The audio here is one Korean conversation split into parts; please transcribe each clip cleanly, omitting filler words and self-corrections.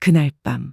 그날 밤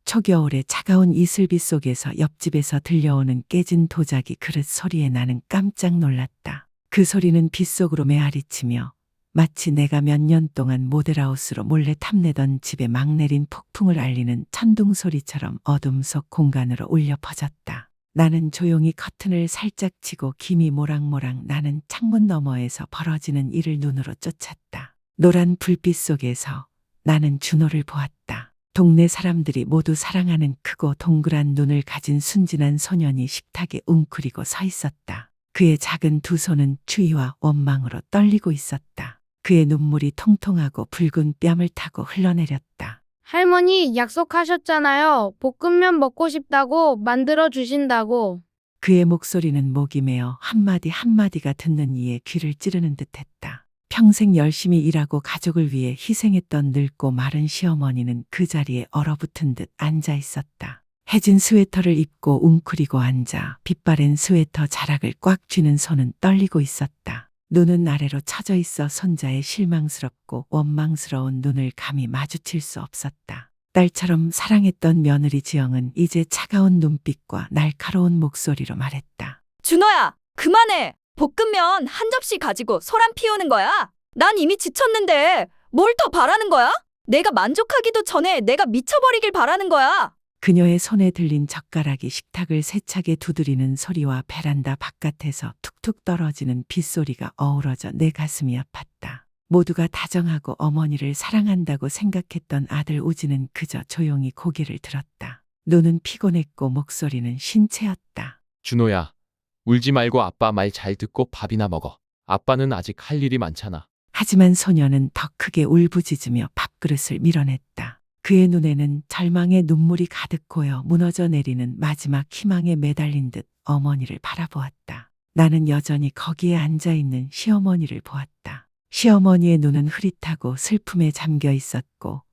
초겨울의 차가운 이슬비 속에서 옆집에서 들려오는 깨진 도자기 그릇 소리에 나는 깜짝 놀랐다. 그 소리는 빗속으로 메아리치며 마치 내가 몇 년 동안 모델하우스로 몰래 탐내던 집에 막 내린 폭풍을 알리는 천둥 소리처럼 어둠 속 공간으로 울려 퍼졌다. 나는 조용히 커튼을 살짝 치고 김이 모락모락 나는 창문 너머에서 벌어지는 일을 눈으로 쫓았다. 노란 불빛 속에서 나는 준호를 보았다. 동네 사람들이 모두 사랑하는 크고 동그란 눈을 가진 순진한 소년이 식탁에 웅크리고 서 있었다. 그의 작은 두 손은 추위와 원망으로 떨리고 있었다. 그의 눈물이 통통하고 붉은 뺨을 타고 흘러내렸다. 할머니 약속하셨잖아요. 볶음면 먹고 싶다고 만들어 주신다고. 그의 목소리는 목이 메어 한마디 한마디가 듣는 이의 귀를 찌르는 듯했다. 평생 열심히 일하고 가족을 위해 희생했던 늙고 마른 시어머니는 그 자리에 얼어붙은 듯 앉아 있었다. 해진 스웨터를 입고 웅크리고 앉아 빛바랜 스웨터 자락을 꽉 쥐는 손은 떨리고 있었다. 눈은 아래로 처져 있어 손자의 실망스럽고 원망스러운 눈을 감히 마주칠 수 없었다. 딸처럼 사랑했던 며느리 지영은 이제 차가운 눈빛과 날카로운 목소리로 말했다. 준호야, 그만해. 볶음면 한 접시 가지고 소란 피우는 거야. 난 이미 지쳤는데 뭘 더 바라는 거야? 내가 만족하기도 전에 내가 미쳐버리길 바라는 거야. 그녀의 손에 들린 젓가락이 식탁을 세차게 두드리는 소리와 베란다 바깥에서 툭툭 떨어지는 빗소리가 어우러져 내 가슴이 아팠다. 모두가 다정하고 어머니를 사랑한다고 생각했던 아들 우지는 그저 조용히 고개를 들었다. 눈은 피곤했고 목소리는 신체였다. 준호야, 울지 말고 아빠 말 잘 듣고 밥이나 먹어. 아빠는 아직 할 일이 많잖아. 하지만 소녀는 더 크게 울부짖으며 밥그릇을 밀어냈다. 그의 눈에는 절망의 눈물이 가득 고여 무너져 내리는 마지막 희망에 매달린 듯 어머니를 바라보았다. 나는 여전히 거기에 앉아있는 시어머니를 보았다. 시어머니의 눈은 흐릿하고 슬픔에 잠겨 있었고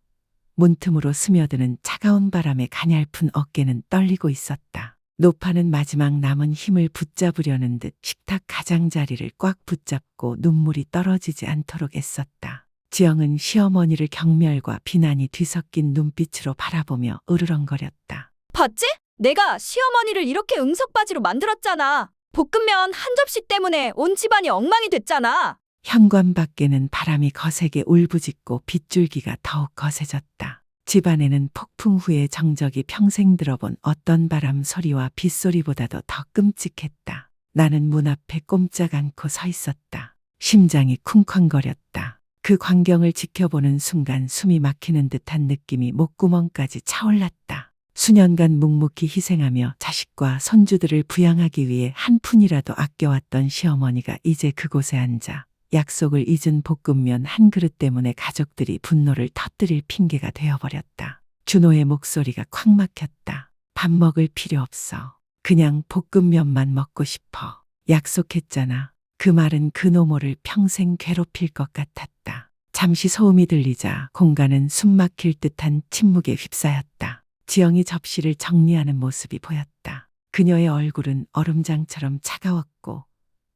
문틈으로 스며드는 차가운 바람에 가냘픈 어깨는 떨리고 있었다. 노파는 마지막 남은 힘을 붙잡으려는 듯 식탁 가장자리를 꽉 붙잡고 눈물이 떨어지지 않도록 애썼다. 지영은 시어머니를 경멸과 비난이 뒤섞인 눈빛으로 바라보며 으르렁거렸다. 봤지? 내가 시어머니를 이렇게 응석바지로 만들었잖아. 볶음면 한 접시 때문에 온 집안이 엉망이 됐잖아. 현관 밖에는 바람이 거세게 울부짖고 빗줄기가 더욱 거세졌다. 집안에는 폭풍 후의 정적이 평생 들어본 어떤 바람 소리와 빗소리보다도 더 끔찍했다. 나는 문 앞에 꼼짝 않고 서 있었다. 심장이 쿵쾅거렸다. 그 광경을 지켜보는 순간 숨이 막히는 듯한 느낌이 목구멍까지 차올랐다. 수년간 묵묵히 희생하며 자식과 손주들을 부양하기 위해 한 푼이라도 아껴왔던 시어머니가 이제 그곳에 앉아 약속을 잊은 볶음면 한 그릇 때문에 가족들이 분노를 터뜨릴 핑계가 되어버렸다. 준호의 목소리가 콱 막혔다. 밥 먹을 필요 없어. 그냥 볶음면만 먹고 싶어. 약속했잖아. 그 말은 그 노모를 평생 괴롭힐 것 같았다. 잠시 소음이 들리자 공간은 숨막힐 듯한 침묵에 휩싸였다. 지영이 접시를 정리하는 모습이 보였다. 그녀의 얼굴은 얼음장처럼 차가웠고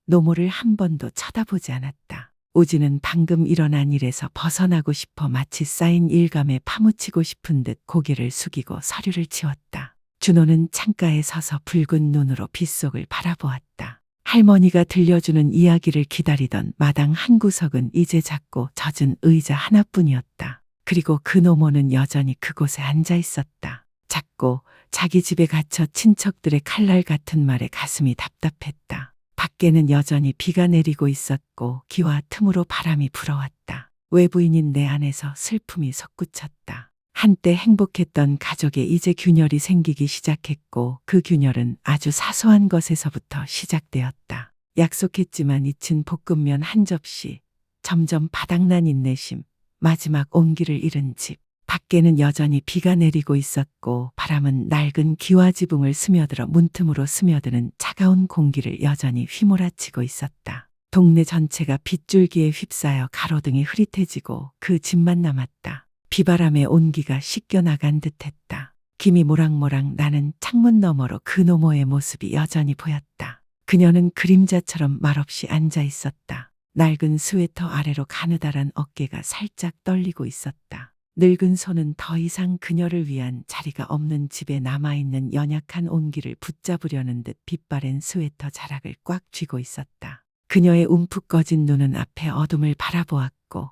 노모를 한 번도 쳐다보지 않았다. 우지는 방금 일어난 일에서 벗어나고 싶어 마치 쌓인 일감에 파묻히고 싶은 듯 고개를 숙이고 서류를 치웠다. 준호는 창가에 서서 붉은 눈으로 빗속을 바라보았다. 할머니가 들려주는 이야기를 기다리던 마당 한 구석은 이제 작고 젖은 의자 하나뿐이었다. 그리고 그 노모는 여전히 그곳에 앉아 있었다. 작고 자기 집에 갇혀 친척들의 칼날 같은 말에 가슴이 답답했다. 밖에는 여전히 비가 내리고 있었고 기와 틈으로 바람이 불어왔다. 외부인인 내 안에서 슬픔이 솟구쳤다. 한때 행복했던 가족에 이제 균열이 생기기 시작했고 그 균열은 아주 사소한 것에서부터 시작되었다. 약속했지만 잊힌 볶음면 한 접시, 점점 바닥난 인내심, 마지막 온기를 잃은 집. 밖에는 여전히 비가 내리고 있었고 바람은 낡은 기와 지붕을 스며들어 문틈으로 스며드는 차가운 공기를 여전히 휘몰아치고 있었다. 동네 전체가 빗줄기에 휩싸여 가로등이 흐릿해지고 그 집만 남았다. 비바람에 온기가 씻겨나간 듯했다. 김이 모락모락 나는 창문 너머로 그 노모의 모습이 여전히 보였다. 그녀는 그림자처럼 말없이 앉아 있었다. 낡은 스웨터 아래로 가느다란 어깨가 살짝 떨리고 있었다. 늙은 손은 더 이상 그녀를 위한 자리가 없는 집에 남아있는 연약한 온기를 붙잡으려는 듯 빛바랜 스웨터 자락을 꽉 쥐고 있었다. 그녀의 움푹 꺼진 눈은 앞에 어둠을 바라보았고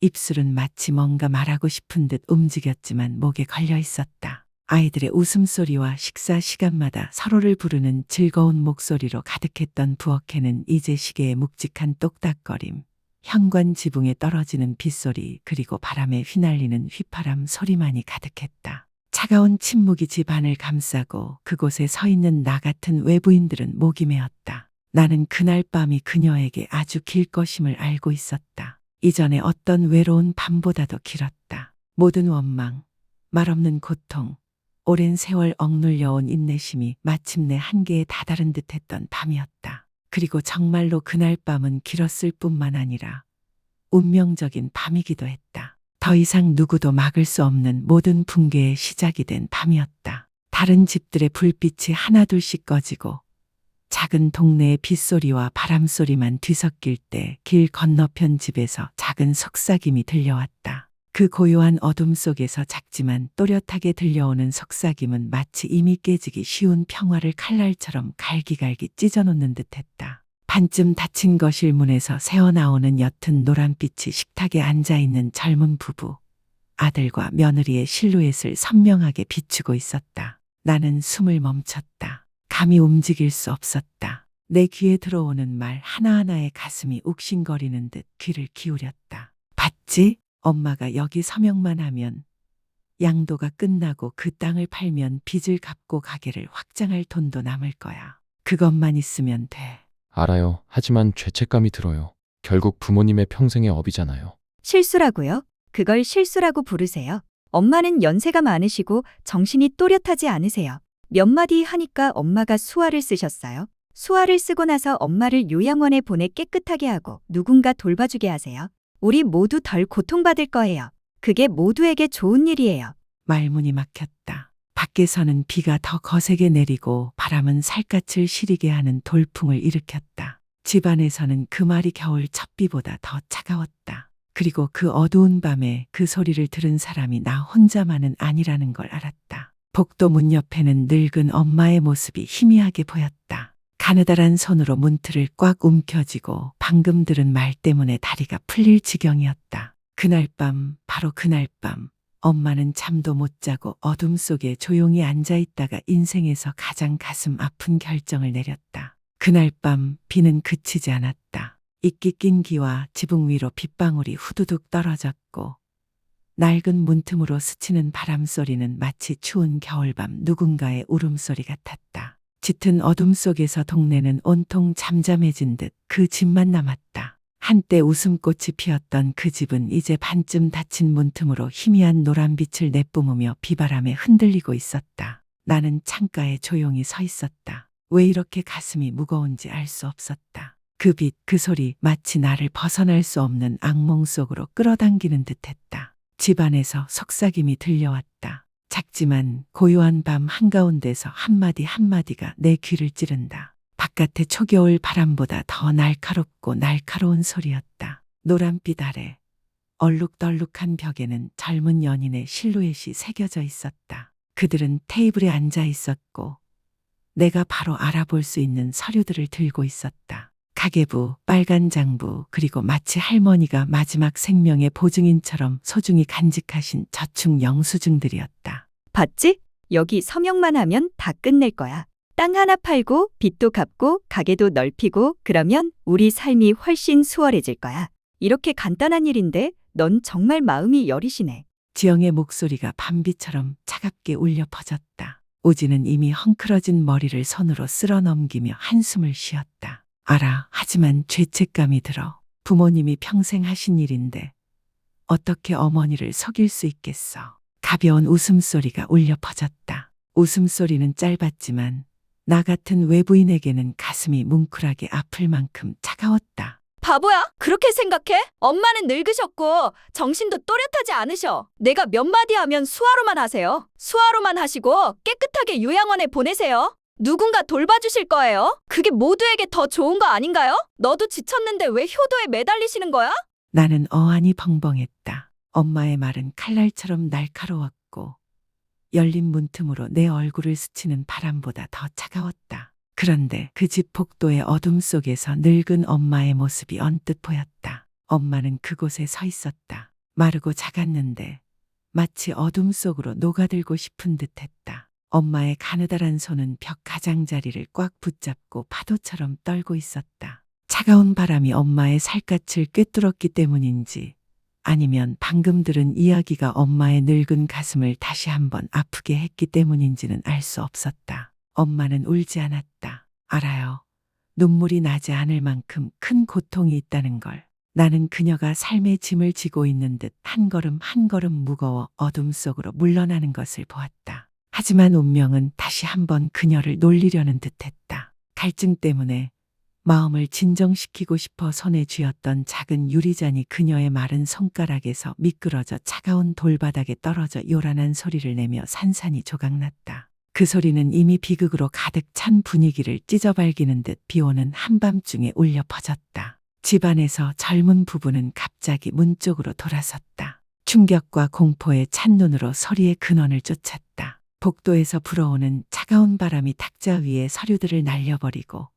입술은 마치 뭔가 말하고 싶은 듯 움직였지만 목에 걸려 있었다. 아이들의 웃음소리와 식사 시간마다 서로를 부르는 즐거운 목소리로 가득했던 부엌에는 이제 시계의 묵직한 똑딱거림, 현관 지붕에 떨어지는 빗소리, 그리고 바람에 휘날리는 휘파람 소리만이 가득했다. 차가운 침묵이 집안을 감싸고 그곳에 서 있는 나 같은 외부인들은 목이 메었다. 나는 그날 밤이 그녀에게 아주 길 것임을 알고 있었다. 이전에 어떤 외로운 밤보다도 길었다. 모든 원망, 말없는 고통, 오랜 세월 억눌려온 인내심이 마침내 한계에 다다른 듯했던 밤이었다. 그리고 정말로 그날 밤은 길었을 뿐만 아니라 운명적인 밤이기도 했다. 더 이상 누구도 막을 수 없는 모든 붕괴의 시작이 된 밤이었다. 다른 집들의 불빛이 하나둘씩 꺼지고 작은 동네의 빗소리와 바람소리만 뒤섞일 때 길 건너편 집에서 작은 속삭임이 들려왔다. 그 고요한 어둠 속에서 작지만 또렷하게 들려오는 속삭임은 마치 이미 깨지기 쉬운 평화를 칼날처럼 갈기갈기 찢어놓는 듯했다. 반쯤 닫힌 거실 문에서 새어나오는 옅은 노란빛이 식탁에 앉아있는 젊은 부부, 아들과 며느리의 실루엣을 선명하게 비추고 있었다. 나는 숨을 멈췄다. 감히 움직일 수 없었다. 내 귀에 들어오는 말 하나하나에 가슴이 욱신거리는 듯 귀를 기울였다. 봤지? 엄마가 여기 서명만 하면, 양도가 끝나고 그 땅을 팔면 빚을 갚고 가게를 확장할 돈도 남을 거야. 그것만 있으면 돼. 알아요. 하지만 죄책감이 들어요. 결국 부모님의 평생의 업이잖아요. 실수라고요? 그걸 실수라고 부르세요. 엄마는 연세가 많으시고 정신이 또렷하지 않으세요. 몇 마디 하니까 엄마가 수화를 쓰셨어요. 수화를 쓰고 나서 엄마를 요양원에 보내 깨끗하게 하고 누군가 돌봐주게 하세요. 우리 모두 덜 고통받을 거예요. 그게 모두에게 좋은 일이에요. 말문이 막혔다. 밖에서는 비가 더 거세게 내리고 바람은 살갗을 시리게 하는 돌풍을 일으켰다. 집안에서는 그 말이 겨울 첫비보다 더 차가웠다. 그리고 그 어두운 밤에 그 소리를 들은 사람이 나 혼자만은 아니라는 걸 알았다. 복도 문 옆에는 늙은 엄마의 모습이 희미하게 보였다. 가느다란 손으로 문틀을 꽉 움켜쥐고 방금 들은 말 때문에 다리가 풀릴 지경이었다. 그날 밤, 바로 그날 밤, 엄마는 잠도 못 자고 어둠 속에 조용히 앉아있다가 인생에서 가장 가슴 아픈 결정을 내렸다. 그날 밤 비는 그치지 않았다. 이끼 낀 기와 지붕 위로 빗방울이 후두둑 떨어졌고 낡은 문틈으로 스치는 바람소리는 마치 추운 겨울밤 누군가의 울음소리 같았다. 짙은 어둠 속에서 동네는 온통 잠잠해진 듯 그 집만 남았다. 한때 웃음꽃이 피었던 그 집은 이제 반쯤 닫힌 문틈으로 희미한 노란빛을 내뿜으며 비바람에 흔들리고 있었다. 나는 창가에 조용히 서 있었다. 왜 이렇게 가슴이 무거운지 알 수 없었다. 그 빛, 그 소리 마치 나를 벗어날 수 없는 악몽 속으로 끌어당기는 듯했다. 집안에서 속삭임이 들려왔다. 작지만 고요한 밤 한가운데서 한마디 한마디가 내 귀를 찌른다. 바깥의 초겨울 바람보다 더 날카롭고 날카로운 소리였다. 노란빛 아래 얼룩덜룩한 벽에는 젊은 연인의 실루엣이 새겨져 있었다. 그들은 테이블에 앉아 있었고 내가 바로 알아볼 수 있는 서류들을 들고 있었다. 가계부, 빨간 장부, 그리고 마치 할머니가 마지막 생명의 보증인처럼 소중히 간직하신 저축 영수증들이었다. 봤지? 여기 서명만 하면 다 끝낼 거야. 땅 하나 팔고 빚도 갚고 가게도 넓히고 그러면 우리 삶이 훨씬 수월해질 거야. 이렇게 간단한 일인데 넌 정말 마음이 여리시네. 지영의 목소리가 밤비처럼 차갑게 울려 퍼졌다. 오지는 이미 헝클어진 머리를 손으로 쓸어 넘기며 한숨을 쉬었다. 알아. 하지만 죄책감이 들어. 부모님이 평생 하신 일인데 어떻게 어머니를 속일 수 있겠어. 가벼운 웃음소리가 울려 퍼졌다. 웃음소리는 짧았지만 나 같은 외부인에게는 가슴이 뭉클하게 아플 만큼 차가웠다. 바보야? 그렇게 생각해? 엄마는 늙으셨고 정신도 또렷하지 않으셔. 내가 몇 마디 하면 수화로만 하세요. 수화로만 하시고 깨끗하게 요양원에 보내세요. 누군가 돌봐주실 거예요. 그게 모두에게 더 좋은 거 아닌가요? 너도 지쳤는데 왜 효도에 매달리시는 거야? 나는 어안이 벙벙했다. 엄마의 말은 칼날처럼 날카로웠고 열린 문틈으로 내 얼굴을 스치는 바람보다 더 차가웠다. 그런데 그 집 복도의 어둠 속에서 늙은 엄마의 모습이 언뜻 보였다. 엄마는 그곳에 서 있었다. 마르고 작았는데 마치 어둠 속으로 녹아들고 싶은 듯했다. 엄마의 가느다란 손은 벽 가장자리를 꽉 붙잡고 파도처럼 떨고 있었다. 차가운 바람이 엄마의 살갗을 꿰뚫었기 때문인지 아니면 방금 들은 이야기가 엄마의 늙은 가슴을 다시 한번 아프게 했기 때문인지는 알 수 없었다. 엄마는 울지 않았다. 알아요. 눈물이 나지 않을 만큼 큰 고통이 있다는 걸. 나는 그녀가 삶의 짐을 지고 있는 듯 한 걸음 한 걸음 무거워 어둠 속으로 물러나는 것을 보았다. 하지만 운명은 다시 한번 그녀를 놀리려는 듯했다. 갈증 때문에 마음을 진정시키고 싶어 손에 쥐었던 작은 유리잔이 그녀의 마른 손가락에서 미끄러져 차가운 돌바닥에 떨어져 요란한 소리를 내며 산산이 조각났다. 그 소리는 이미 비극으로 가득 찬 분위기를 찢어발기는 듯 비오는 한밤중에 울려 퍼졌다. 집안에서 젊은 부부는 갑자기 문 쪽으로 돌아섰다. 충격과 공포에 찬 눈으로 소리의 근원을 쫓았다. 복도에서 불어오는 차가운 바람이 탁자 위에 서류들을 날려버리고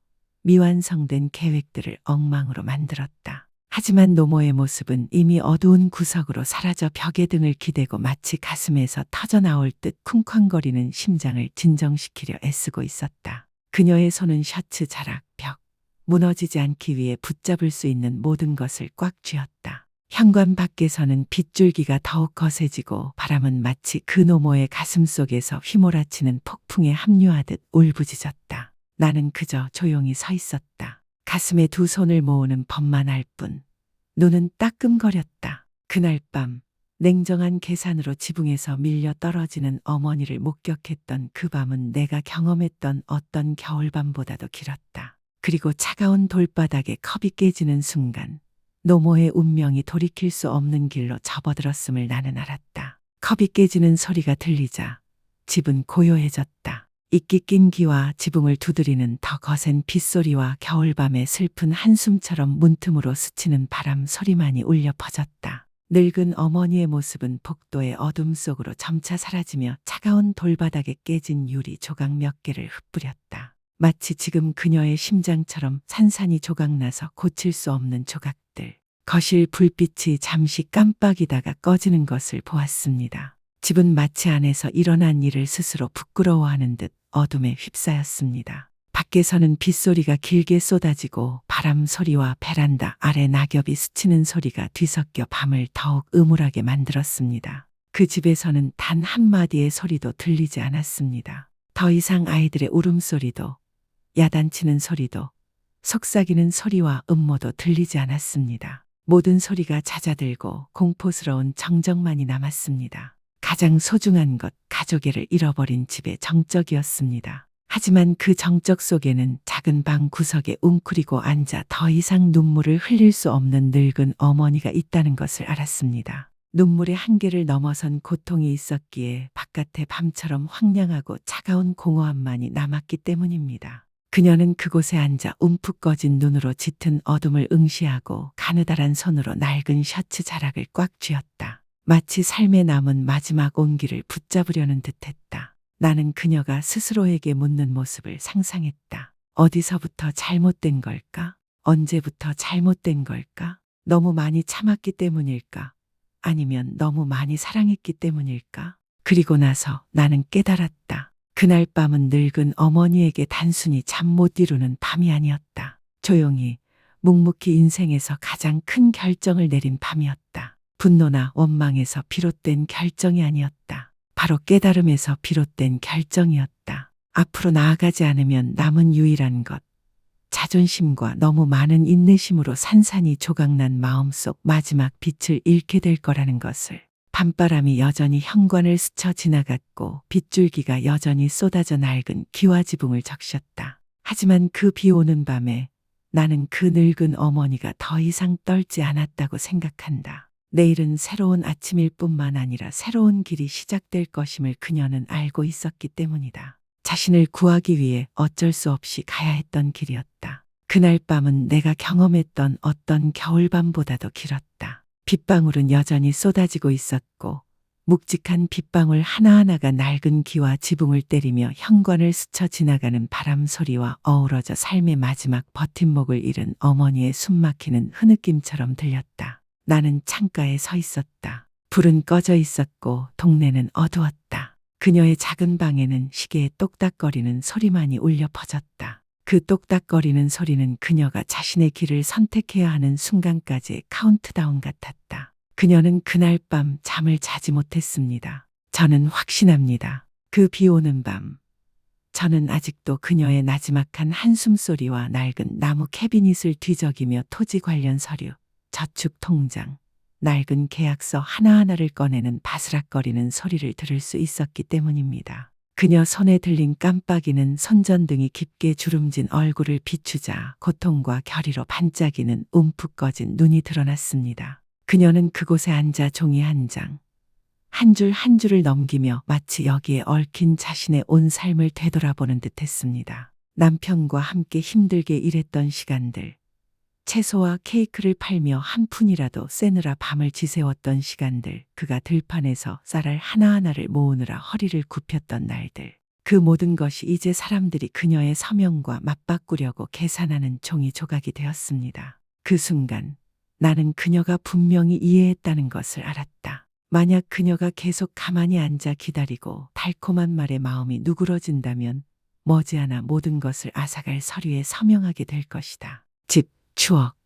미완성된 계획들을 엉망으로 만들었다. 하지만 노모의 모습은 이미 어두운 구석으로 사라져 벽에 등을 기대고 마치 가슴에서 터져나올 듯 쿵쾅거리는 심장을 진정시키려 애쓰고 있었다. 그녀의 손은 셔츠 자락, 벽, 무너지지 않기 위해 붙잡을 수 있는 모든 것을 꽉 쥐었다. 현관 밖에서는 빗줄기가 더욱 거세지고 바람은 마치 그 노모의 가슴 속에서 휘몰아치는 폭풍에 합류하듯 울부짖었다. 나는 그저 조용히 서 있었다. 가슴에 두 손을 모으는 법만 알 뿐. 눈은 따끔거렸다. 그날 밤 냉정한 계산으로 지붕에서 밀려 떨어지는 어머니를 목격했던 그 밤은 내가 경험했던 어떤 겨울밤보다도 길었다. 그리고 차가운 돌바닥에 컵이 깨지는 순간 노모의 운명이 돌이킬 수 없는 길로 접어들었음을 나는 알았다. 컵이 깨지는 소리가 들리자 집은 고요해졌다. 이끼 낀 기와 지붕을 두드리는 더 거센 빗소리와 겨울밤의 슬픈 한숨처럼 문틈으로 스치는 바람 소리만이 울려 퍼졌다. 늙은 어머니의 모습은 복도의 어둠 속으로 점차 사라지며 차가운 돌바닥에 깨진 유리 조각 몇 개를 흩뿌렸다. 마치 지금 그녀의 심장처럼 산산이 조각나서 고칠 수 없는 조각들. 거실 불빛이 잠시 깜빡이다가 꺼지는 것을 보았습니다. 집은 마치 안에서 일어난 일을 스스로 부끄러워하는 듯 어둠에 휩싸였습니다. 밖에서는 빗소리가 길게 쏟아지고 바람 소리와 베란다 아래 낙엽이 스치는 소리가 뒤섞여 밤을 더욱 음울하게 만들었습니다. 그 집에서는 단 한마디의 소리도 들리지 않았습니다. 더 이상 아이들의 울음소리도 야단치는 소리도 속삭이는 소리와 음모도 들리지 않았습니다. 모든 소리가 잦아들고 공포스러운 정적만이 남았습니다. 가장 소중한 것, 가족애를 잃어버린 집의 정적이었습니다. 하지만 그 정적 속에는 작은 방 구석에 웅크리고 앉아 더 이상 눈물을 흘릴 수 없는 늙은 어머니가 있다는 것을 알았습니다. 눈물의 한계를 넘어선 고통이 있었기에 바깥의 밤처럼 황량하고 차가운 공허함만이 남았기 때문입니다. 그녀는 그곳에 앉아 움푹 꺼진 눈으로 짙은 어둠을 응시하고 가느다란 손으로 낡은 셔츠 자락을 꽉 쥐었다. 마치 삶에 남은 마지막 온기를 붙잡으려는 듯했다. 나는 그녀가 스스로에게 묻는 모습을 상상했다. 어디서부터 잘못된 걸까? 언제부터 잘못된 걸까? 너무 많이 참았기 때문일까? 아니면 너무 많이 사랑했기 때문일까? 그리고 나서 나는 깨달았다. 그날 밤은 늙은 어머니에게 단순히 잠 못 이루는 밤이 아니었다. 조용히 묵묵히 인생에서 가장 큰 결정을 내린 밤이었다. 분노나 원망에서 비롯된 결정이 아니었다. 바로 깨달음에서 비롯된 결정이었다. 앞으로 나아가지 않으면 남은 유일한 것, 자존심과 너무 많은 인내심으로 산산이 조각난 마음속 마지막 빛을 잃게 될 거라는 것을. 밤바람이 여전히 현관을 스쳐 지나갔고 빗줄기가 여전히 쏟아져 낡은 기와 지붕을 적셨다. 하지만 그 비 오는 밤에 나는 그 늙은 어머니가 더 이상 떨지 않았다고 생각한다. 내일은 새로운 아침일 뿐만 아니라 새로운 길이 시작될 것임을 그녀는 알고 있었기 때문이다. 자신을 구하기 위해 어쩔 수 없이 가야 했던 길이었다. 그날 밤은 내가 경험했던 어떤 겨울밤보다도 길었다. 빗방울은 여전히 쏟아지고 있었고 묵직한 빗방울 하나하나가 낡은 기와 지붕을 때리며 현관을 스쳐 지나가는 바람 소리와 어우러져 삶의 마지막 버팀목을 잃은 어머니의 숨막히는 흐느낌처럼 들렸다. 나는 창가에 서 있었다. 불은 꺼져 있었고 동네는 어두웠다. 그녀의 작은 방에는 시계의 똑딱거리는 소리만이 울려 퍼졌다. 그 똑딱거리는 소리는 그녀가 자신의 길을 선택해야 하는 순간까지의 카운트다운 같았다. 그녀는 그날 밤 잠을 자지 못했습니다. 저는 확신합니다. 그 비 오는 밤, 저는 아직도 그녀의 나지막한 한숨소리와 낡은 나무 캐비닛을 뒤적이며 토지 관련 서류, 저축 통장, 낡은 계약서 하나하나를 꺼내는 바스락거리는 소리를 들을 수 있었기 때문입니다. 그녀 손에 들린 깜빡이는 손전등이 깊게 주름진 얼굴을 비추자 고통과 결의로 반짝이는 움푹 꺼진 눈이 드러났습니다. 그녀는 그곳에 앉아 종이 한 장, 한 줄 한 줄을 넘기며 마치 여기에 얽힌 자신의 온 삶을 되돌아보는 듯 했습니다. 남편과 함께 힘들게 일했던 시간들, 채소와 케이크를 팔며 한 푼이라도 쎄느라 밤을 지새웠던 시간들, 그가 들판에서 쌀알 하나하나를 모으느라 허리를 굽혔던 날들, 그 모든 것이 이제 사람들이 그녀의 서명과 맞바꾸려고 계산하는 종이 조각이 되었습니다. 그 순간 나는 그녀가 분명히 이해했다는 것을 알았다. 만약 그녀가 계속 가만히 앉아 기다리고 달콤한 말에 마음이 누그러진다면 머지않아 모든 것을 앗아갈 서류에 서명하게 될 것이다. 집, 추억,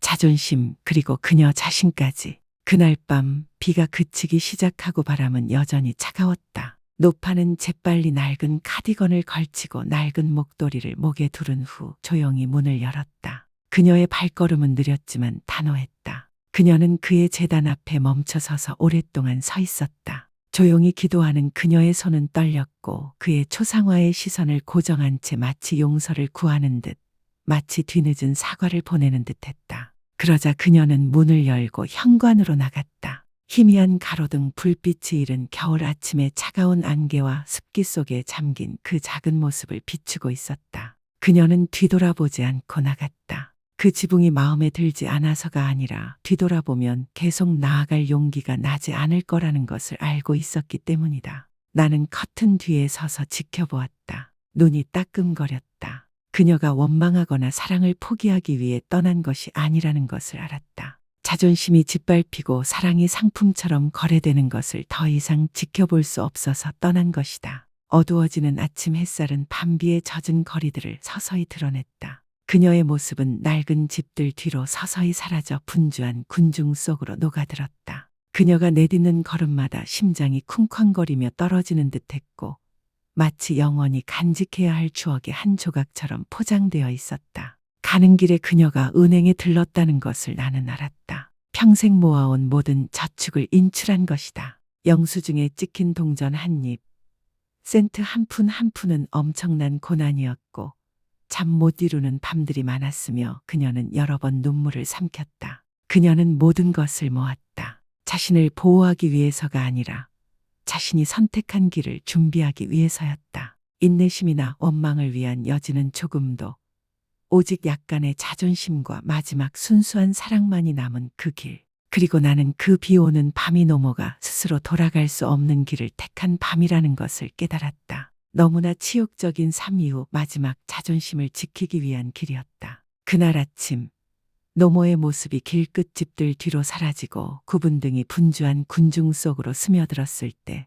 자존심, 그리고 그녀 자신까지. 그날 밤 비가 그치기 시작하고 바람은 여전히 차가웠다. 노파는 재빨리 낡은 카디건을 걸치고 낡은 목도리를 목에 두른 후 조용히 문을 열었다. 그녀의 발걸음은 느렸지만 단호했다. 그녀는 그의 제단 앞에 멈춰 서서 오랫동안 서 있었다. 조용히 기도하는 그녀의 손은 떨렸고 그의 초상화의 시선을 고정한 채 마치 용서를 구하는 듯, 마치 뒤늦은 사과를 보내는 듯했다. 그러자 그녀는 문을 열고 현관으로 나갔다. 희미한 가로등 불빛이 이른 겨울 아침의 차가운 안개와 습기 속에 잠긴 그 작은 모습을 비추고 있었다. 그녀는 뒤돌아보지 않고 나갔다. 그 지붕이 마음에 들지 않아서가 아니라 뒤돌아보면 계속 나아갈 용기가 나지 않을 거라는 것을 알고 있었기 때문이다. 나는 커튼 뒤에 서서 지켜보았다. 눈이 따끔거렸다. 그녀가 원망하거나 사랑을 포기하기 위해 떠난 것이 아니라는 것을 알았다. 자존심이 짓밟히고 사랑이 상품처럼 거래되는 것을 더 이상 지켜볼 수 없어서 떠난 것이다. 어두워지는 아침 햇살은 밤비에 젖은 거리들을 서서히 드러냈다. 그녀의 모습은 낡은 집들 뒤로 서서히 사라져 분주한 군중 속으로 녹아들었다. 그녀가 내딛는 걸음마다 심장이 쿵쾅거리며 떨어지는 듯했고 마치 영원히 간직해야 할 추억의 한 조각처럼 포장되어 있었다. 가는 길에 그녀가 은행에 들렀다는 것을 나는 알았다. 평생 모아온 모든 저축을 인출한 것이다. 영수증에 찍힌 동전 한 입, 센트 한 푼 한 푼은 엄청난 고난이었고 잠 못 이루는 밤들이 많았으며 그녀는 여러 번 눈물을 삼켰다. 그녀는 모든 것을 모았다. 자신을 보호하기 위해서가 아니라 자신이 선택한 길을 준비하기 위해서였다. 인내심이나 원망을 위한 여지는 조금도, 오직 약간의 자존심과 마지막 순수한 사랑만이 남은 그 길. 그리고 나는 그 비 오는 밤이 넘어가 스스로 돌아갈 수 없는 길을 택한 밤이라는 것을 깨달았다. 너무나 치욕적인 삶 이후 마지막 자존심을 지키기 위한 길이었다. 그날 아침 노모의 모습이 길끝 집들 뒤로 사라지고 구분등이 분주한 군중 속으로 스며들었을 때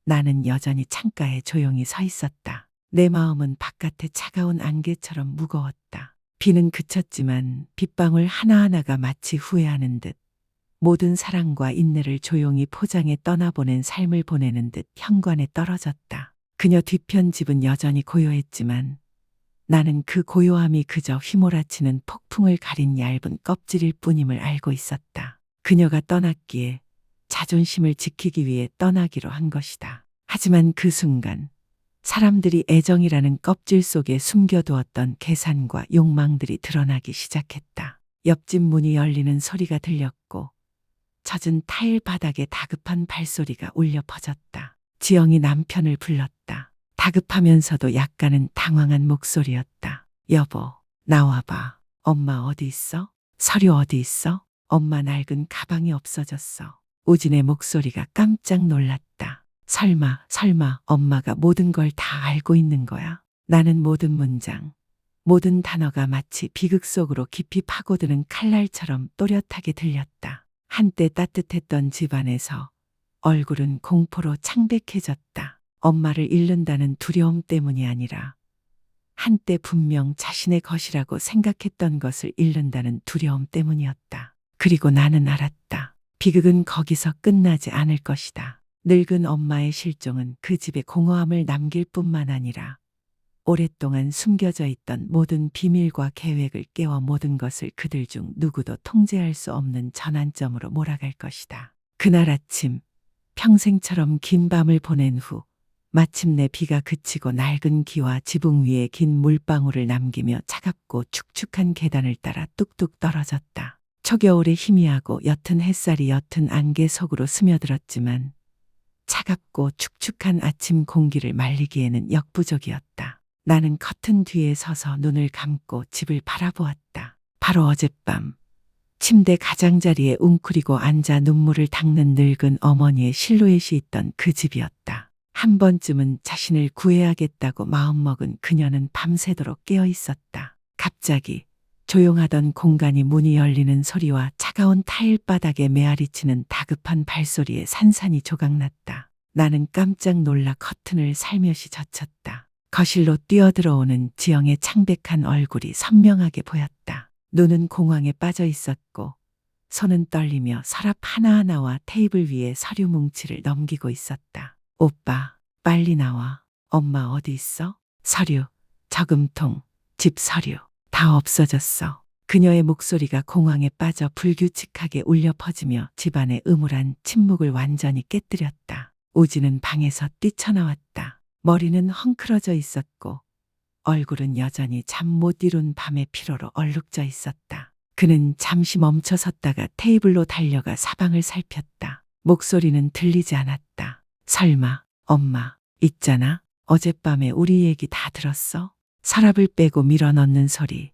나는 여전히 창가에 조용히 서 있었다. 내 마음은 바깥의 차가운 안개처럼 무거웠다. 비는 그쳤지만 빗방울 하나하나가 마치 후회하는 듯 모든 사랑과 인내를 조용히 포장해 떠나보낸 삶을 보내는 듯 현관에 떨어졌다. 그녀 뒤편 집은 여전히 고요했지만 나는 그 고요함이 그저 휘몰아치는 폭풍을 가린 얇은 껍질일 뿐임을 알고 있었다. 그녀가 떠났기에 자존심을 지키기 위해 떠나기로 한 것이다. 하지만 그 순간 사람들이 애정이라는 껍질 속에 숨겨두었던 계산과 욕망들이 드러나기 시작했다. 옆집 문이 열리는 소리가 들렸고 젖은 타일 바닥에 다급한 발소리가 울려 퍼졌다. 지영이 남편을 불렀다. 다급하면서도 약간은 당황한 목소리였다. 여보, 나와봐. 엄마 어디 있어? 서류 어디 있어? 엄마 낡은 가방이 없어졌어. 우진의 목소리가 깜짝 놀랐다. 설마 엄마가 모든 걸 다 알고 있는 거야? 나는 모든 문장, 모든 단어가 마치 비극 속으로 깊이 파고드는 칼날처럼 또렷하게 들렸다. 한때 따뜻했던 집안에서 얼굴은 공포로 창백해졌다. 엄마를 잃는다는 두려움 때문이 아니라 한때 분명 자신의 것이라고 생각했던 것을 잃는다는 두려움 때문이었다. 그리고 나는 알았다. 비극은 거기서 끝나지 않을 것이다. 늙은 엄마의 실종은 그 집의 공허함을 남길 뿐만 아니라 오랫동안 숨겨져 있던 모든 비밀과 계획을 깨워 모든 것을 그들 중 누구도 통제할 수 없는 전환점으로 몰아갈 것이다. 그날 아침 평생처럼 긴 밤을 보낸 후 마침내 비가 그치고 낡은 기와 지붕 위에 긴 물방울을 남기며 차갑고 축축한 계단을 따라 뚝뚝 떨어졌다. 초겨울의 희미하고 옅은 햇살이 옅은 안개 속으로 스며들었지만 차갑고 축축한 아침 공기를 말리기에는 역부족이었다. 나는 커튼 뒤에 서서 눈을 감고 집을 바라보았다. 바로 어젯밤 침대 가장자리에 웅크리고 앉아 눈물을 닦는 늙은 어머니의 실루엣이 있던 그 집이었다. 한 번쯤은 자신을 구해야겠다고 마음먹은 그녀는 밤새도록 깨어 있었다. 갑자기 조용하던 공간이 문이 열리는 소리와 차가운 타일 바닥에 메아리치는 다급한 발소리에 산산이 조각났다. 나는 깜짝 놀라 커튼을 살며시 젖혔다. 거실로 뛰어들어오는 지영의 창백한 얼굴이 선명하게 보였다. 눈은 공황에 빠져 있었고 손은 떨리며 서랍 하나하나와 테이블 위에 서류 뭉치를 넘기고 있었다. 오빠, 빨리 나와. 엄마 어디 있어? 서류, 저금통, 집 서류. 다 없어졌어. 그녀의 목소리가 공황에 빠져 불규칙하게 울려 퍼지며 집안의 음울한 침묵을 완전히 깨뜨렸다. 우진은 방에서 뛰쳐나왔다. 머리는 헝클어져 있었고 얼굴은 여전히 잠 못 이룬 밤의 피로로 얼룩져 있었다. 그는 잠시 멈춰섰다가 테이블로 달려가 사방을 살폈다. 목소리는 들리지 않았다. 설마, 엄마, 있잖아. 어젯밤에 우리 얘기 다 들었어? 서랍을 빼고 밀어넣는 소리,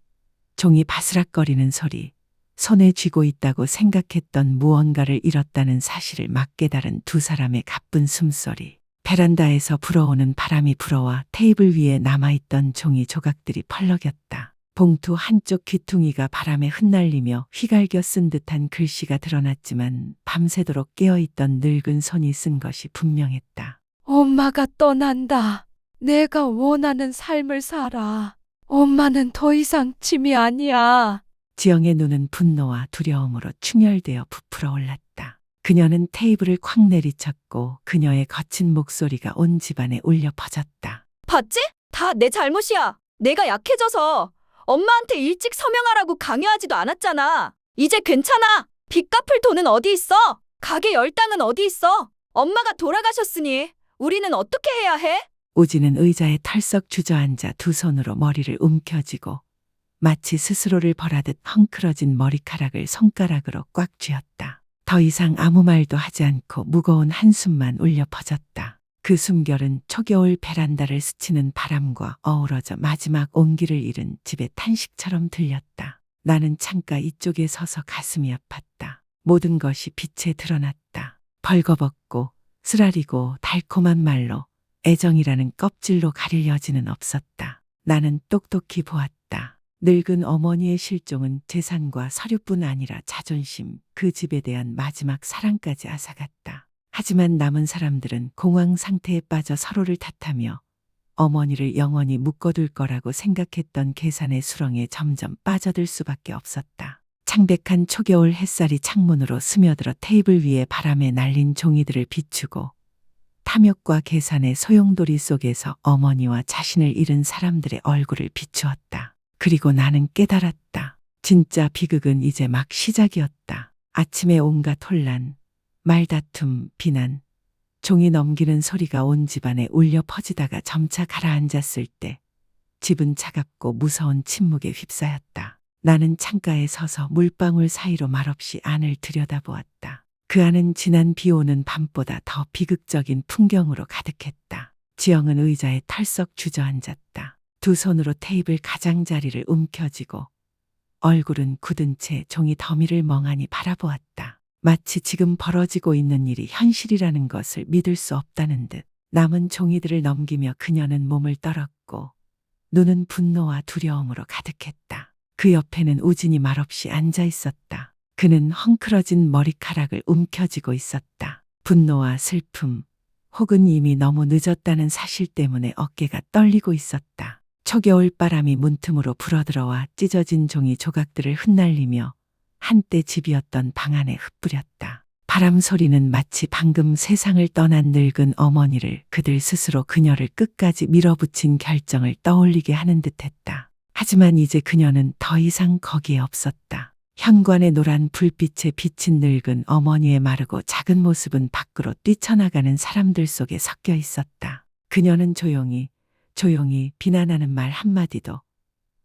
종이 바스락거리는 소리, 손에 쥐고 있다고 생각했던 무언가를 잃었다는 사실을 막 깨달은 두 사람의 가쁜 숨소리. 베란다에서 불어오는 바람이 불어와 테이블 위에 남아있던 종이 조각들이 펄럭였다. 봉투 한쪽 귀퉁이가 바람에 흩날리며 휘갈겨 쓴 듯한 글씨가 드러났지만 밤새도록 깨어있던 늙은 손이 쓴 것이 분명했다. 엄마가 떠난다. 내가 원하는 삶을 살아. 엄마는 더 이상 짐이 아니야. 지영의 눈은 분노와 두려움으로 충혈되어 부풀어 올랐다. 그녀는 테이블을 콱 내리쳤고 그녀의 거친 목소리가 온 집안에 울려 퍼졌다. 봤지? 다 내 잘못이야. 내가 약해져서 엄마한테 일찍 서명하라고 강요하지도 않았잖아. 이제 괜찮아. 빚 갚을 돈은 어디 있어? 가게 열당은 어디 있어? 엄마가 돌아가셨으니 우리는 어떻게 해야 해? 우진은 의자에 털썩 주저앉아 두 손으로 머리를 움켜쥐고 마치 스스로를 벌하듯 헝클어진 머리카락을 손가락으로 꽉 쥐었다. 더 이상 아무 말도 하지 않고 무거운 한숨만 울려 퍼졌다. 그 숨결은 초겨울 베란다를 스치는 바람과 어우러져 마지막 온기를 잃은 집의 탄식처럼 들렸다. 나는 창가 이쪽에 서서 가슴이 아팠다. 모든 것이 빛에 드러났다. 벌거벗고 쓰라리고 달콤한 말로 애정이라는 껍질로 가릴 여지는 없었다. 나는 똑똑히 보았다. 늙은 어머니의 실종은 재산과 서류뿐 아니라 자존심, 그 집에 대한 마지막 사랑까지 앗아갔다. 하지만 남은 사람들은 공황 상태에 빠져 서로를 탓하며 어머니를 영원히 묶어둘 거라고 생각했던 계산의 수렁에 점점 빠져들 수밖에 없었다. 창백한 초겨울 햇살이 창문으로 스며들어 테이블 위에 바람에 날린 종이들을 비추고 탐욕과 계산의 소용돌이 속에서 어머니와 자신을 잃은 사람들의 얼굴을 비추었다. 그리고 나는 깨달았다. 진짜 비극은 이제 막 시작이었다. 아침에 온갖 혼란, 말다툼, 비난, 종이 넘기는 소리가 온 집안에 울려 퍼지다가 점차 가라앉았을 때 집은 차갑고 무서운 침묵에 휩싸였다. 나는 창가에 서서 물방울 사이로 말없이 안을 들여다보았다. 그 안은 지난 비 오는 밤보다 더 비극적인 풍경으로 가득했다. 지영은 의자에 털썩 주저앉았다. 두 손으로 테이블 가장자리를 움켜쥐고 얼굴은 굳은 채 종이 더미를 멍하니 바라보았다. 마치 지금 벌어지고 있는 일이 현실이라는 것을 믿을 수 없다는 듯. 남은 종이들을 넘기며 그녀는 몸을 떨었고 눈은 분노와 두려움으로 가득했다. 그 옆에는 우진이 말없이 앉아 있었다. 그는 헝클어진 머리카락을 움켜쥐고 있었다. 분노와 슬픔, 혹은 이미 너무 늦었다는 사실 때문에 어깨가 떨리고 있었다. 초겨울 바람이 문틈으로 불어들어와 찢어진 종이 조각들을 흩날리며 한때 집이었던 방 안에 흩뿌렸다. 바람 소리는 마치 방금 세상을 떠난 늙은 어머니를 그들 스스로 그녀를 끝까지 밀어붙인 결정을 떠올리게 하는 듯했다. 하지만 이제 그녀는 더 이상 거기에 없었다. 현관의 노란 불빛에 비친 늙은 어머니의 마르고 작은 모습은 밖으로 뛰쳐나가는 사람들 속에 섞여 있었다. 그녀는 조용히 비난하는 말 한마디도,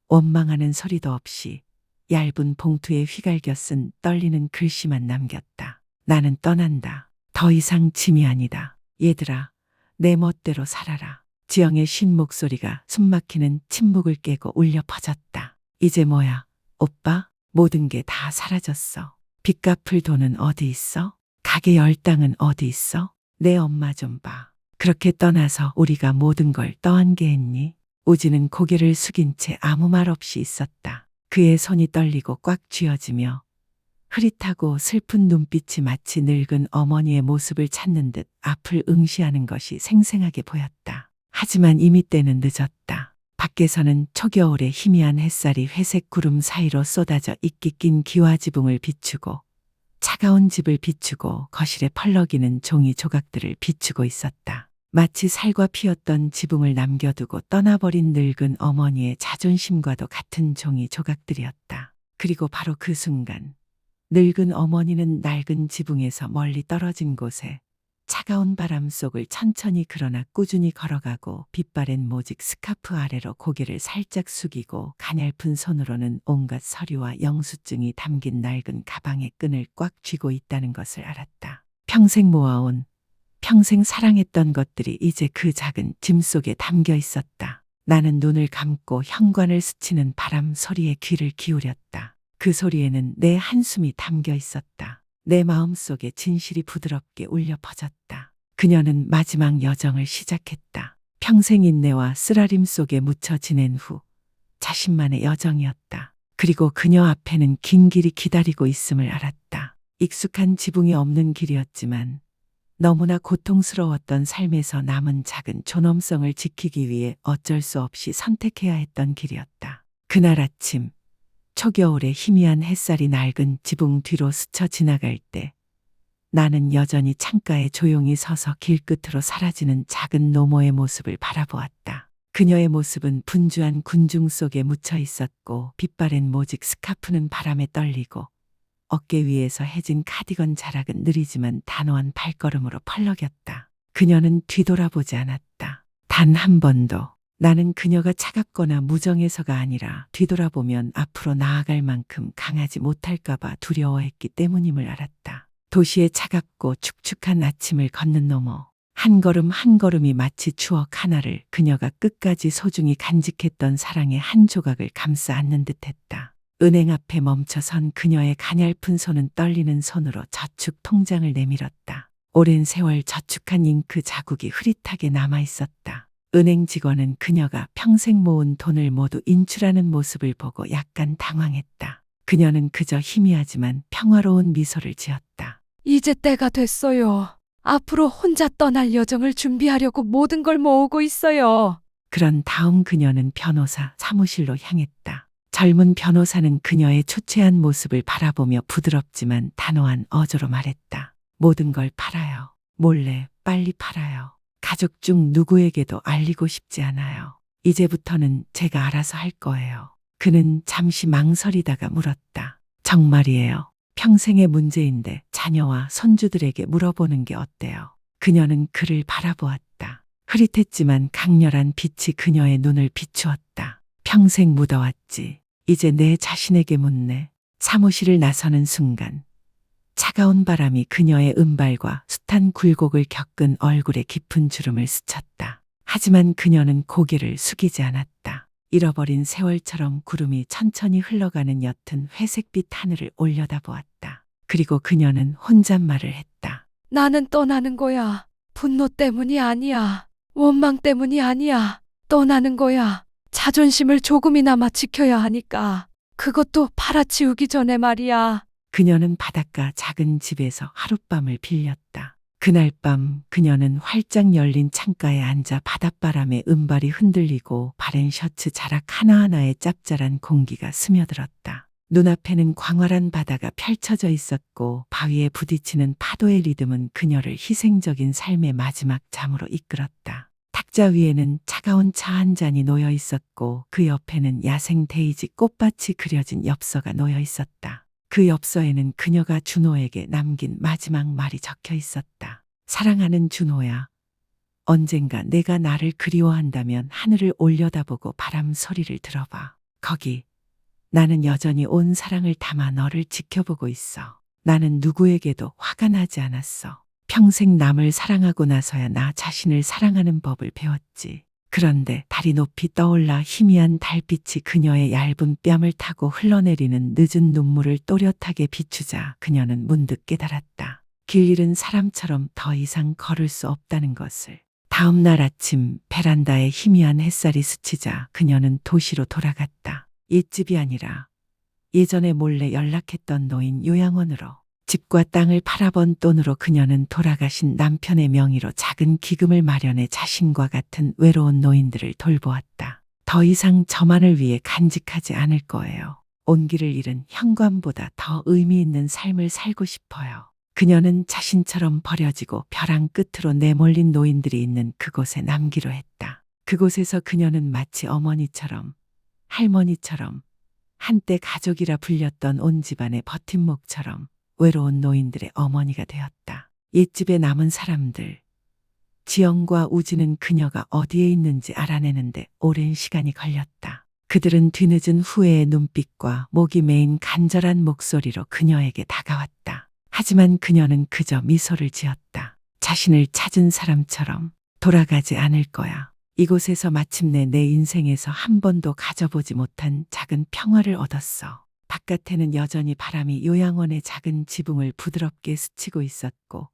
원망하는 소리도 없이 얇은 봉투에 휘갈겨 쓴 떨리는 글씨만 남겼다. 나는 떠난다. 더 이상 짐이 아니다. 얘들아, 내 멋대로 살아라. 지영의 쉰 목소리가 숨막히는 침묵을 깨고 울려 퍼졌다. 이제 뭐야, 오빠? 모든 게 다 사라졌어. 빚 갚을 돈은 어디 있어? 가게 열 땅은 어디 있어? 내 엄마 좀 봐. 그렇게 떠나서 우리가 모든 걸 떠안게 했니? 우진은 고개를 숙인 채 아무 말 없이 있었다. 그의 손이 떨리고 꽉 쥐어지며 흐릿하고 슬픈 눈빛이 마치 늙은 어머니의 모습을 찾는 듯 앞을 응시하는 것이 생생하게 보였다. 하지만 이미 때는 늦었다. 밖에서는 초겨울의 희미한 햇살이 회색 구름 사이로 쏟아져 이끼 낀 기와 지붕을 비추고 차가운 집을 비추고 거실에 펄럭이는 종이 조각들을 비추고 있었다. 마치 살과 피었던 지붕을 남겨두고 떠나버린 늙은 어머니의 자존심과도 같은 종이 조각들이었다. 그리고 바로 그 순간 늙은 어머니는 낡은 지붕에서 멀리 떨어진 곳에 차가운 바람 속을 천천히 그러나 꾸준히 걸어가고 빛바랜 모직 스카프 아래로 고개를 살짝 숙이고 가냘픈 손으로는 온갖 서류와 영수증이 담긴 낡은 가방의 끈을 꽉 쥐고 있다는 것을 알았다. 평생 모아온, 평생 사랑했던 것들이 이제 그 작은 짐 속에 담겨 있었다. 나는 눈을 감고 현관을 스치는 바람 소리에 귀를 기울였다. 그 소리에는 내 한숨이 담겨 있었다. 내 마음속에 진실이 부드럽게 울려 퍼졌다. 그녀는 마지막 여정을 시작했다. 평생 인내와 쓰라림 속에 묻혀 지낸 후 자신만의 여정이었다. 그리고 그녀 앞에는 긴 길이 기다리고 있음을 알았다. 익숙한 지붕이 없는 길이었지만 너무나 고통스러웠던 삶에서 남은 작은 존엄성을 지키기 위해 어쩔 수 없이 선택해야 했던 길이었다. 그날 아침 초겨울의 희미한 햇살이 낡은 지붕 뒤로 스쳐 지나갈 때 나는 여전히 창가에 조용히 서서 길끝으로 사라지는 작은 노모의 모습을 바라보았다. 그녀의 모습은 분주한 군중 속에 묻혀 있었고 빛바랜 모직 스카프는 바람에 떨리고 어깨 위에서 해진 카디건 자락은 느리지만 단호한 발걸음으로 펄럭였다. 그녀는 뒤돌아보지 않았다. 단 한 번도. 나는 그녀가 차갑거나 무정해서가 아니라 뒤돌아보면 앞으로 나아갈 만큼 강하지 못할까봐 두려워했기 때문임을 알았다. 도시의 차갑고 축축한 아침을 걷는 너머 한 걸음 한 걸음이 마치 추억 하나를 그녀가 끝까지 소중히 간직했던 사랑의 한 조각을 감싸 안는 듯했다. 은행 앞에 멈춰선 그녀의 가냘픈 손은 떨리는 손으로 저축 통장을 내밀었다. 오랜 세월 저축한 잉크 자국이 흐릿하게 남아있었다. 은행 직원은 그녀가 평생 모은 돈을 모두 인출하는 모습을 보고 약간 당황했다. 그녀는 그저 희미하지만 평화로운 미소를 지었다. 이제 때가 됐어요. 앞으로 혼자 떠날 여정을 준비하려고 모든 걸 모으고 있어요. 그런 다음 그녀는 변호사 사무실로 향했다. 젊은 변호사는 그녀의 초췌한 모습을 바라보며 부드럽지만 단호한 어조로 말했다. 모든 걸 팔아요. 몰래 빨리 팔아요. 가족 중 누구에게도 알리고 싶지 않아요. 이제부터는 제가 알아서 할 거예요. 그는 잠시 망설이다가 물었다. 정말이에요. 평생의 문제인데 자녀와 손주들에게 물어보는 게 어때요? 그녀는 그를 바라보았다. 흐릿했지만 강렬한 빛이 그녀의 눈을 비추었다. 평생 묻어왔지. 이제 내 자신에게 묻네. 사무실을 나서는 순간 차가운 바람이 그녀의 은발과 숱한 굴곡을 겪은 얼굴에 깊은 주름을 스쳤다. 하지만 그녀는 고개를 숙이지 않았다. 잃어버린 세월처럼 구름이 천천히 흘러가는 옅은 회색빛 하늘을 올려다보았다. 그리고 그녀는 혼잣말을 했다. 나는 떠나는 거야. 분노 때문이 아니야. 원망 때문이 아니야. 떠나는 거야. 자존심을 조금이나마 지켜야 하니까. 그것도 팔아치우기 전에 말이야. 그녀는 바닷가 작은 집에서 하룻밤을 빌렸다. 그날 밤 그녀는 활짝 열린 창가에 앉아 바닷바람에 은발이 흔들리고 바랜 셔츠 자락 하나하나에 짭짤한 공기가 스며들었다. 눈앞에는 광활한 바다가 펼쳐져 있었고 바위에 부딪히는 파도의 리듬은 그녀를 희생적인 삶의 마지막 잠으로 이끌었다. 탁자 위에는 차가운 차 한 잔이 놓여 있었고 그 옆에는 야생 데이지 꽃밭이 그려진 엽서가 놓여 있었다. 그 엽서에는 그녀가 준호에게 남긴 마지막 말이 적혀 있었다. 사랑하는 준호야. 언젠가 내가 나를 그리워한다면 하늘을 올려다보고 바람 소리를 들어봐. 거기 나는 여전히 온 사랑을 담아 너를 지켜보고 있어. 나는 누구에게도 화가 나지 않았어. 평생 남을 사랑하고 나서야 나 자신을 사랑하는 법을 배웠지. 그런데 달이 높이 떠올라 희미한 달빛이 그녀의 얇은 뺨을 타고 흘러내리는 늦은 눈물을 또렷하게 비추자 그녀는 문득 깨달았다. 길 잃은 사람처럼 더 이상 걸을 수 없다는 것을. 다음 날 아침 베란다에 희미한 햇살이 스치자 그녀는 도시로 돌아갔다. 옛집이 아니라 예전에 몰래 연락했던 노인 요양원으로. 집과 땅을 팔아번 돈으로 그녀는 돌아가신 남편의 명의로 작은 기금을 마련해 자신과 같은 외로운 노인들을 돌보았다. 더 이상 저만을 위해 간직하지 않을 거예요. 온기를 잃은 현관보다 더 의미 있는 삶을 살고 싶어요. 그녀는 자신처럼 버려지고 벼랑 끝으로 내몰린 노인들이 있는 그곳에 남기로 했다. 그곳에서 그녀는 마치 어머니처럼, 할머니처럼, 한때 가족이라 불렸던 온 집안의 버팀목처럼 외로운 노인들의 어머니가 되었다. 옛집에 남은 사람들. 지영과 우지는 그녀가 어디에 있는지 알아내는데 오랜 시간이 걸렸다. 그들은 뒤늦은 후회의 눈빛과 목이 메인 간절한 목소리로 그녀에게 다가왔다. 하지만 그녀는 그저 미소를 지었다. 자신을 찾은 사람처럼 돌아가지 않을 거야. 이곳에서 마침내 내 인생에서 한 번도 가져보지 못한 작은 평화를 얻었어. 바깥에는 여전히 바람이 요양원의 작은 지붕을 부드럽게 스치고 있었고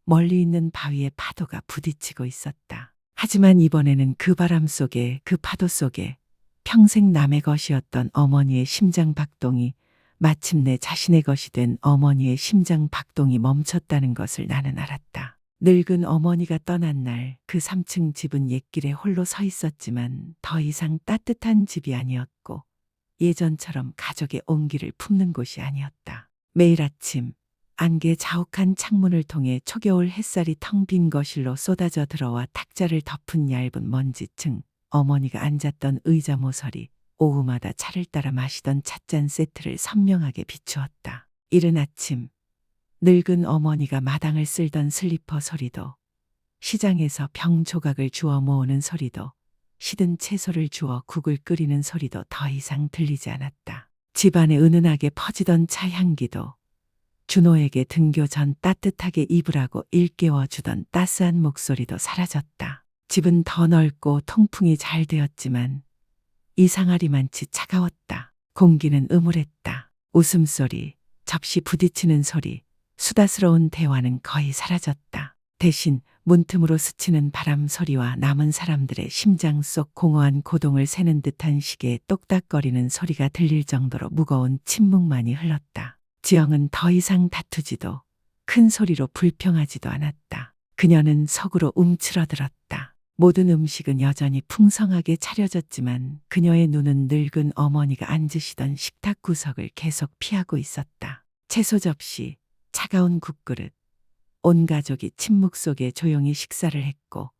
멀리 있는 바위에 파도가 부딪히고 있었다. 하지만 이번에는 그 바람 속에 그 파도 속에 평생 남의 것이었던 어머니의 심장 박동이 마침내 자신의 것이 된 어머니의 심장 박동이 멈췄다는 것을 나는 알았다. 늙은 어머니가 떠난 날 그 3층 집은 옛길에 홀로 서 있었지만 더 이상 따뜻한 집이 아니었고 예전처럼 가족의 온기를 품는 곳이 아니었다. 매일 아침 안개 자욱한 창문을 통해 초겨울 햇살이 텅 빈 거실로 쏟아져 들어와 탁자를 덮은 얇은 먼지층, 어머니가 앉았던 의자 모서리, 오후마다 차를 따라 마시던 찻잔 세트를 선명하게 비추었다. 이른 아침 늙은 어머니가 마당을 쓸던 슬리퍼 소리도, 시장에서 병 조각을 주워 모으는 소리도, 시든 채소를 주워 국을 끓이는 소리도 더 이상 들리지 않았다. 집안에 은은하게 퍼지던 차 향기도, 준호에게 등교 전 따뜻하게 입으라고 일깨워주던 따스한 목소리도 사라졌다. 집은 더 넓고 통풍이 잘 되었지만 이상하리만치 차가웠다. 공기는 음울했다. 웃음소리, 접시 부딪히는 소리, 수다스러운 대화는 거의 사라졌다. 대신 문틈으로 스치는 바람 소리와 남은 사람들의 심장 속 공허한 고동을 세는 듯한 시계의 똑딱거리는 소리가 들릴 정도로 무거운 침묵만이 흘렀다. 지영은 더 이상 다투지도 큰 소리로 불평하지도 않았다. 그녀는 속으로 움츠러들었다. 모든 음식은 여전히 풍성하게 차려졌지만 그녀의 눈은 늙은 어머니가 앉으시던 식탁 구석을 계속 피하고 있었다. 채소 접시, 차가운 국그릇, 온 가족이 침묵 속에 조용히 식사를 했고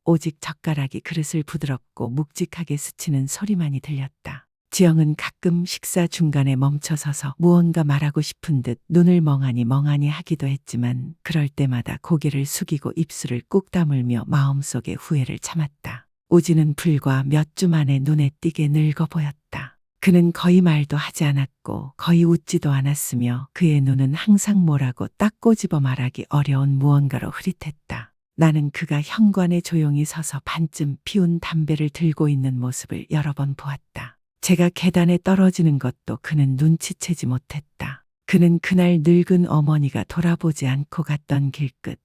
오직 젓가락이 그릇을 부드럽고 묵직하게 스치는 소리만이 들렸다. 지영은 가끔 식사 중간에 멈춰서서 무언가 말하고 싶은 듯 눈을 멍하니 하기도 했지만 그럴 때마다 고개를 숙이고 입술을 꾹 다물며 마음속의 후회를 참았다. 우지는 불과 몇 주 만에 눈에 띄게 늙어 보였다. 그는 거의 말도 하지 않았고 거의 웃지도 않았으며 그의 눈은 항상 뭐라고 딱 꼬집어 말하기 어려운 무언가로 흐릿했다. 나는 그가 현관에 조용히 서서 반쯤 피운 담배를 들고 있는 모습을 여러 번 보았다. 제가 계단에 떨어지는 것도 그는 눈치채지 못했다. 그는 그날 늙은 어머니가 돌아보지 않고 갔던 길끝,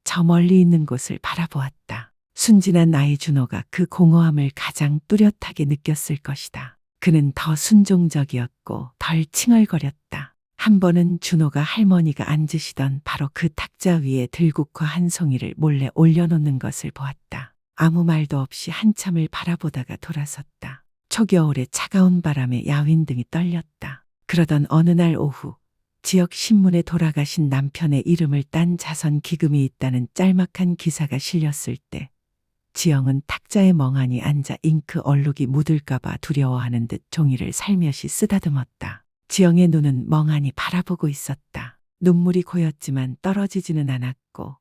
저 멀리 있는 곳을 바라보았다. 순진한 아이 준호가 그 공허함을 가장 뚜렷하게 느꼈을 것이다. 그는 더 순종적이었고 덜 칭얼거렸다. 한 번은 준호가 할머니가 앉으시던 바로 그 탁자 위에 들국화 한 송이를 몰래 올려놓는 것을 보았다. 아무 말도 없이 한참을 바라보다가 돌아섰다. 초겨울의 차가운 바람에 야윈등이 떨렸다. 그러던 어느 날 오후 지역 신문에 돌아가신 남편의 이름을 딴 자선 기금이 있다는 짤막한 기사가 실렸을 때 지영은 탁자에 멍하니 앉아 잉크 얼룩이 묻을까봐 두려워하는 듯 종이를 살며시 쓰다듬었다. 지영의 눈은 멍하니 바라보고 있었다. 눈물이 고였지만 떨어지지는 않았고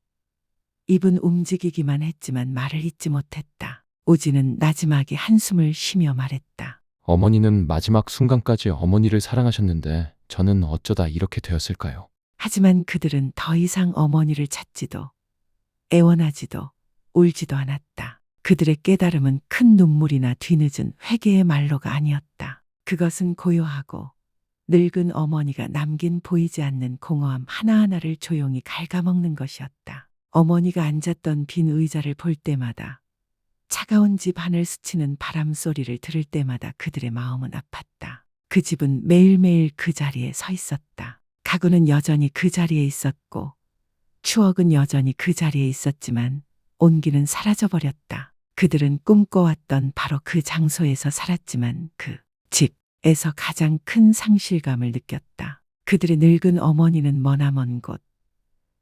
입은 움직이기만 했지만 말을 잇지 못했다. 오지는 나지막이 한숨을 쉬며 말했다. 어머니는 마지막 순간까지 어머니를 사랑하셨는데 저는 어쩌다 이렇게 되었을까요? 하지만 그들은 더 이상 어머니를 찾지도 애원하지도 울지도 않았다. 그들의 깨달음은 큰 눈물이나 뒤늦은 회개의 말로가 아니었다. 그것은 고요하고 늙은 어머니가 남긴 보이지 않는 공허함 하나하나를 조용히 갉아먹는 것이었다. 어머니가 앉았던 빈 의자를 볼 때마다, 차가운 집 하늘 스치는 바람 소리를 들을 때마다 그들의 마음은 아팠다. 그 집은 매일매일 그 자리에 서 있었다. 가구는 여전히 그 자리에 있었고 추억은 여전히 그 자리에 있었지만 온기는 사라져버렸다. 그들은 꿈꿔왔던 바로 그 장소에서 살았지만 그 집에서 가장 큰 상실감을 느꼈다. 그들의 늙은 어머니는 머나먼 곳,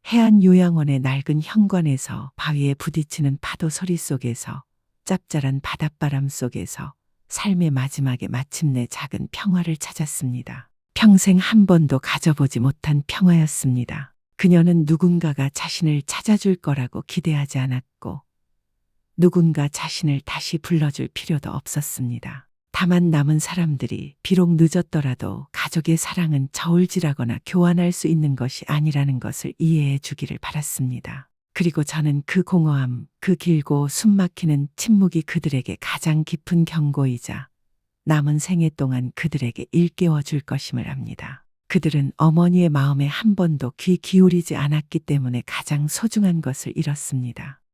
해안 요양원의 낡은 현관에서 바위에 부딪히는 파도 소리 속에서 짭짤한 바닷바람 속에서 삶의 마지막에 마침내 작은 평화를 찾았습니다. 평생 한 번도 가져보지 못한 평화였습니다. 그녀는 누군가가 자신을 찾아줄 거라고 기대하지 않았고 누군가 자신을 다시 불러줄 필요도 없었습니다. 다만 남은 사람들이 비록 늦었더라도 가족의 사랑은 저울질하거나 교환할 수 있는 것이 아니라는 것을 이해해 주기를 바랐습니다. 그리고 저는 그 공허함, 그 길고 숨막히는 침묵이 그들에게 가장 깊은 경고이자 남은 생애 동안 그들에게 일깨워 줄 것임을 압니다. 그들은 어머니의 마음에 한 번도 귀 기울이지 않았기 때문에 가장 소중한 것을 잃었습니다.